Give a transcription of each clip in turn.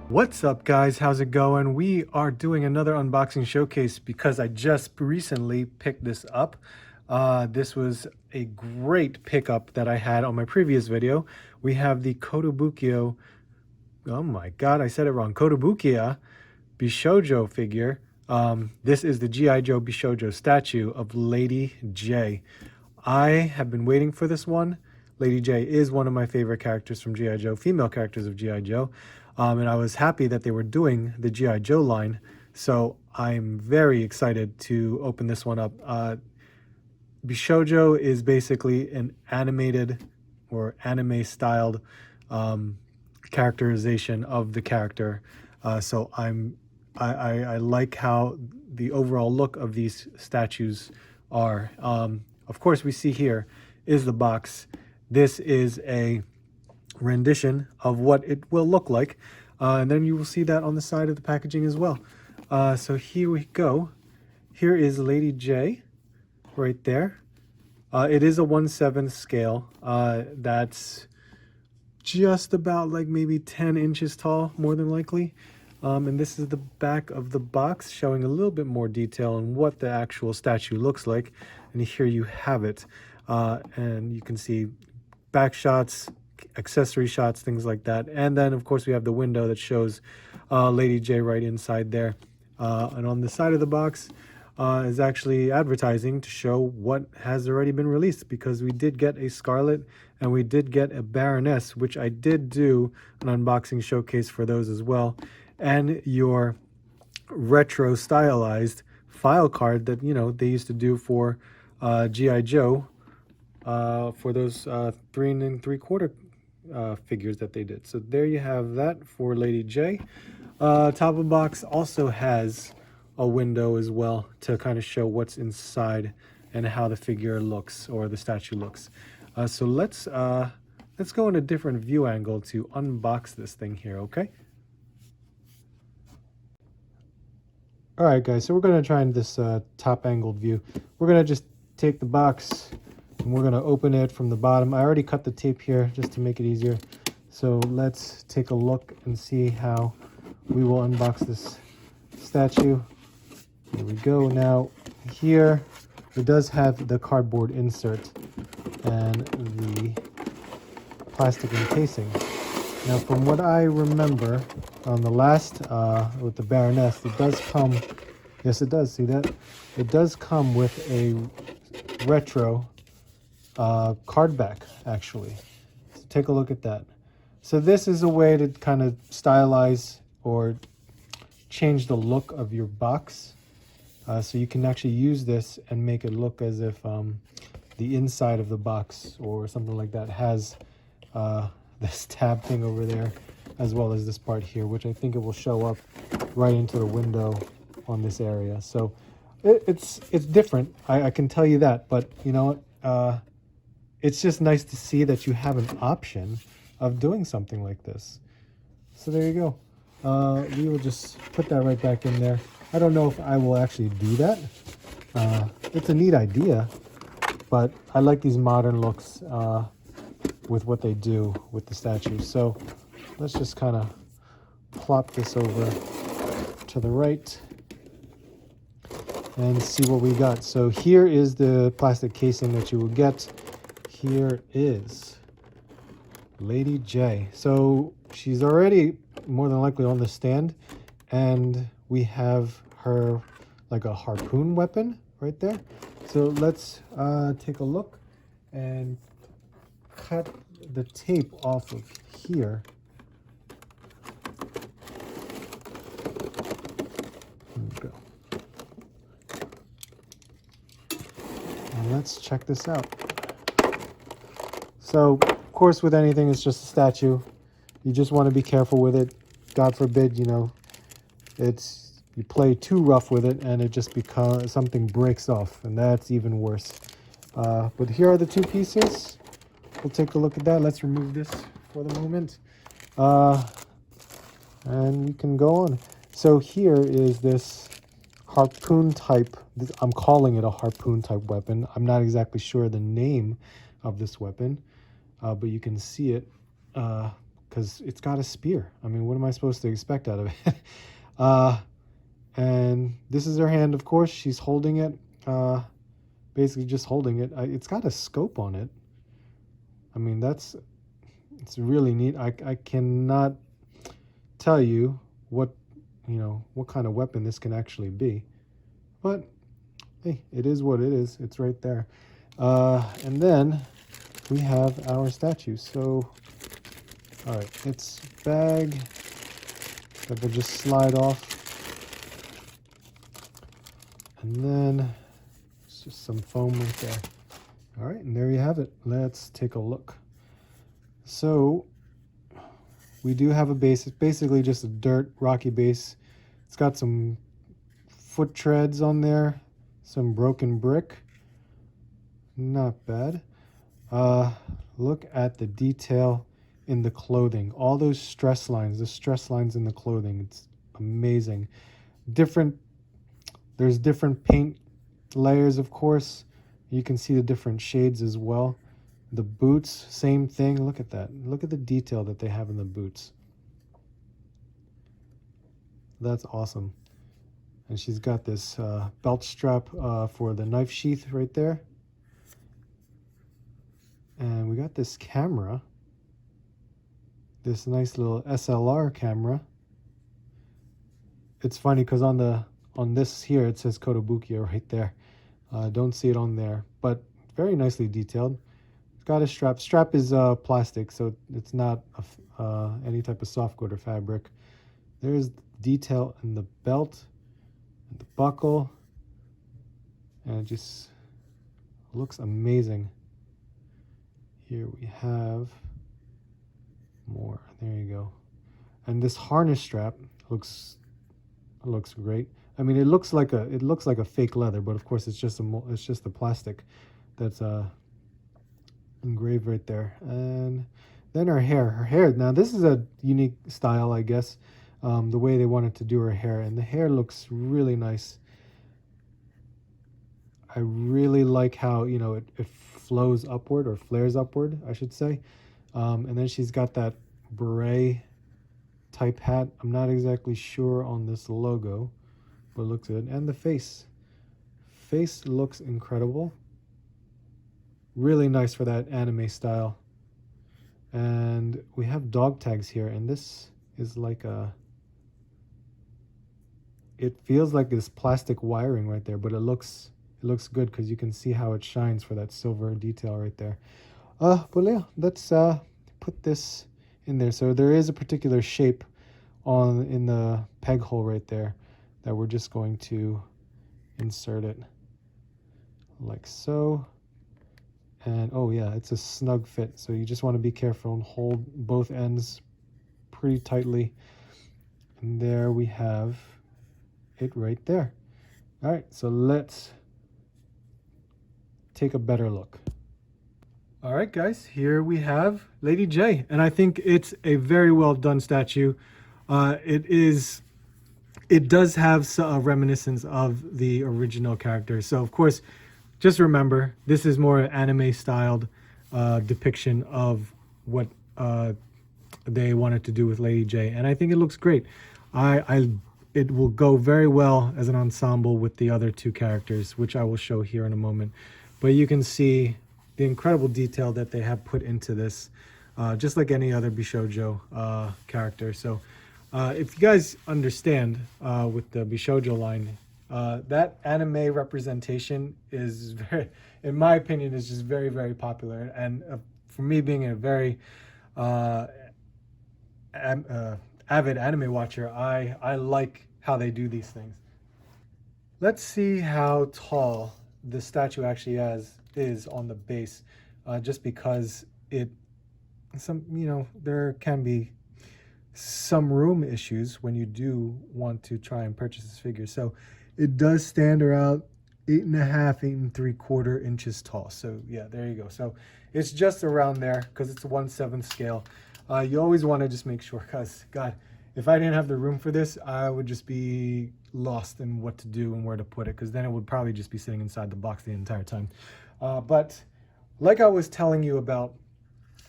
What's up, guys? How's it going? We are doing another unboxing showcase because I just recently picked this up. This was a great pickup that I had on my previous video. We have the Kotobukiya, oh my god, I said it wrong, Kotobukiya Bishoujo figure. This is the G.I. Joe Bishoujo statue of Lady Jaye. I have been waiting for this one. Lady Jaye is one of my favorite characters from G.I. Joe, female characters of G.I. Joe. And I was happy that they were doing the G.I. Joe line. So I'm very excited to open this one up. Bishoujo is basically an animated or anime styled characterization of the character. So I like how the overall look of these statues are. Of course, we see here is the box. This is a rendition of what it will look like, and then you will see that on the side of the packaging as well. So here we go. Here is Lady Jaye right there. It is a 1/7 scale. That's just about like maybe 10 inches tall, more than likely. And this is the back of the box, showing a little bit more detail on what the actual statue looks like. And here you have it. And you can see back shots, accessory shots, things like that. And then, of course, we have the window that shows Lady Jaye right inside there. And on the side of the box is actually advertising to show what has already been released, because we did get a Scarlet and we did get a Baroness, which I did do an unboxing showcase for those as well. And your retro stylized file card that, you know, they used to do for G.I. Joe for those 3 3/4 figures that they did. So there you have that for Lady Jaye. Top of the box also has a window as well to kind of show what's inside and how the figure looks, or the statue looks. So let's go in a different view angle to unbox this thing here, okay? All right, guys, so we're going to try in this top angled view. We're going to just take the box and we're going to open it from the bottom. I already cut the tape here just to make it easier. So let's take a look and see how we will unbox this statue. Here we go. Now, here it does have the cardboard insert and the plastic encasing. Now, from what I remember, on the last, with the Baroness, it does come, yes it does, see that? It does come with a retro card back, actually. So take a look at that. So this is a way to kind of stylize or change the look of your box. So you can actually use this and make it look as if the inside of the box or something like that has this tab thing over there, as well as this part here, which I think it will show up right into the window on this area. So it's different, I can tell you that, but you know what, it's just nice to see that you have an option of doing something like this. So there you go. We will just put that right back in there. I don't know if I will actually do that. It's a neat idea, but I like these modern looks with what they do with the statues. So let's just kind of plop this over to the right and see what we got. So here is the plastic casing that you will get. Here is Lady Jaye. So she's already more than likely on the stand, and we have her like a harpoon weapon right there. So let's take a look and cut the tape off of here. There we go. And let's check this out. So, of course, with anything, it's just a statue. You just want to be careful with it. God forbid, you know, you play too rough with it and it just becomes, something breaks off, and that's even worse. But here are the two pieces. We'll take a look at that. Let's remove this for the moment. And you can go on. So here is this harpoon type. I'm calling it a harpoon type weapon. I'm not exactly sure the name of this weapon, but you can see it because it's got a spear. I mean, what am I supposed to expect out of it? And this is her hand, of course. She's holding it, basically just holding it. It's got a scope on it. I mean, it's really neat. I cannot tell you what kind of weapon this can actually be, but hey, it is what it is. It's right there. And then we have our statue. So, all right, it's bag that will just slide off. And then it's just some foam right there. All right, and there you have it. Let's take a look. So we do have a base. It's basically just a dirt, rocky base. It's got some foot treads on there, some broken brick. Not bad. Look at the detail in the clothing. All those stress lines, the stress lines in the clothing. It's amazing. There's different paint layers, of course. You can see the different shades as well. The boots, same thing. Look at that. Look at the detail that they have in the boots. That's awesome. And she's got this belt strap for the knife sheath right there. And we got this camera. This nice little SLR camera. It's funny because on this here it says Kotobukiya right there. Don't see it on there, but very nicely detailed. It's got a strap. Strap is plastic, so it's not any type of softwood or fabric. There's detail in the belt, and the buckle, and it just looks amazing. Here we have more. There you go. And this harness strap looks great. I mean, it looks like a fake leather, but of course it's just the plastic that's engraved right there. And then her hair. Now this is a unique style, I guess. The way they wanted to do her hair, and the hair looks really nice. I really like how it flows upward, or flares upward, I should say. And then she's got that beret type hat. I'm not exactly sure on this logo, but it looks good. And the face looks incredible. Really nice for that anime style. And we have dog tags here, and this is like it feels like this plastic wiring right there, but it looks good because you can see how it shines for that silver detail right there. But yeah, let's put this in there. So there is a particular shape in the peg hole right there that we're just going to insert it like so. And oh yeah, it's a snug fit, so you just want to be careful and hold both ends pretty tightly. And there we have it right there. All right, so let's take a better look. All right, guys, here we have Lady Jaye, and I think it's a very well done statue. It does have a reminiscence of the original character. So of course, just remember, this is more anime styled depiction of what they wanted to do with Lady Jaye, and I think it looks great. It will go very well as an ensemble with the other two characters, which I will show here in a moment. But you can see the incredible detail that they have put into this, just like any other Bishoujo character. So if you guys understand with the Bishoujo line, that anime representation is very, in my opinion, is just very, very popular. And for me, being a very avid anime watcher, I like how they do these things. Let's see how tall the statue actually is on the base, just because there can be some room issues when you do want to try and purchase this figure. So it does stand around 8.5, 8.75 inches tall. So yeah, there you go. So it's just around there because it's a 1/7 scale. You always want to just make sure, because God, if I didn't have the room for this, I would just be lost in what to do and where to put it, because then it would probably just be sitting inside the box the entire time. But like I was telling you about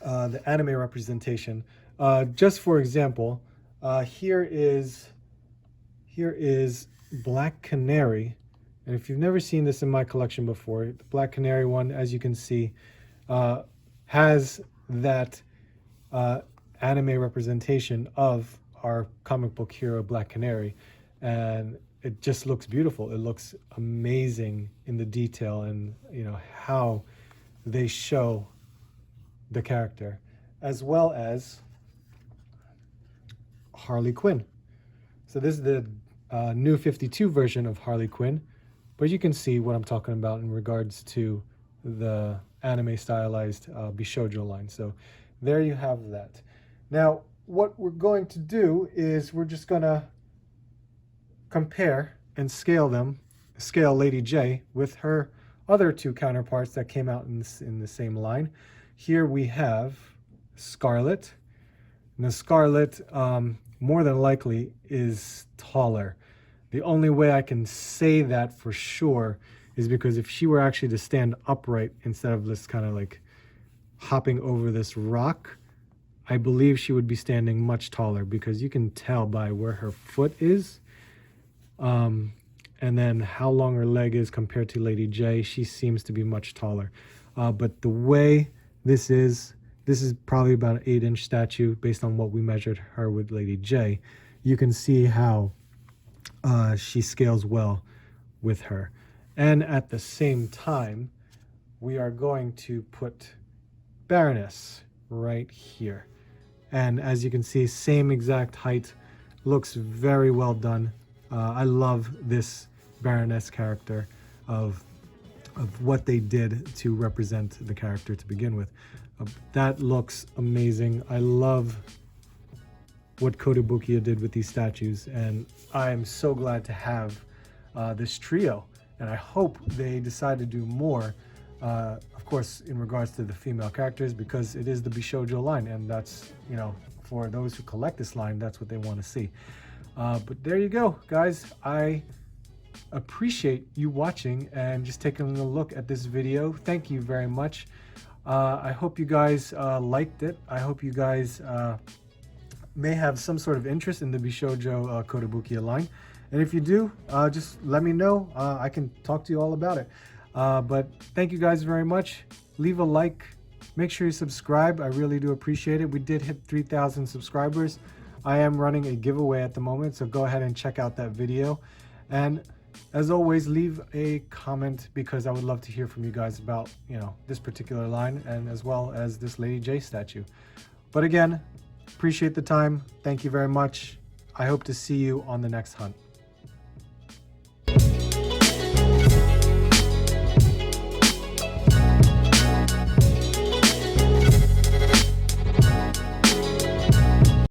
the anime representation, Just for example, here is Black Canary. And if you've never seen this in my collection before, the Black Canary one, as you can see, has that anime representation of our comic book hero Black Canary, and it just looks beautiful. It looks amazing in the detail, and you know how they show the character, as well as Harley Quinn. So this is the new 52 version of Harley Quinn, but you can see what I'm talking about in regards to the anime stylized Bishoujo line. So there you have that. Now, what we're going to do is we're just gonna compare and scale Lady Jaye with her other two counterparts that came out in the same line. Here we have Scarlet. And the Scarlet, more than likely, is taller. The only way I can say that for sure is because if she were actually to stand upright instead of this kind of like hopping over this rock, I believe she would be standing much taller, because you can tell by where her foot is, and then how long her leg is compared to Lady Jaye. She seems to be much taller. But the way this is probably about an 8-inch statue based on what we measured her with Lady Jaye. You can see how she scales well with her. And at the same time, we are going to put Baroness right here. And as you can see, same exact height, looks very well done. I love this Baroness character of what they did to represent the character to begin with. That looks amazing. I love what Kotobukiya did with these statues, and I am so glad to have this trio, and I hope they decide to do more, of course, in regards to the female characters, because it is the Bishoujo line, and that's, you know, for those who collect this line, that's what they want to see. But there you go, guys. I appreciate you watching and just taking a look at this video. Thank you very much. I hope you guys liked it. I hope you guys may have some sort of interest in the Bishoujo Kotobukiya line. And if you do, just let me know. I can talk to you all about it. But thank you guys very much. Leave a like. Make sure you subscribe. I really do appreciate it. We did hit 3,000 subscribers. I am running a giveaway at the moment, so go ahead and check out that video. And as always, leave a comment, because I would love to hear from you guys about, you know, this particular line, and as well as this Lady Jaye statue. But again, appreciate the time. Thank you very much. I hope to see you on the next hunt.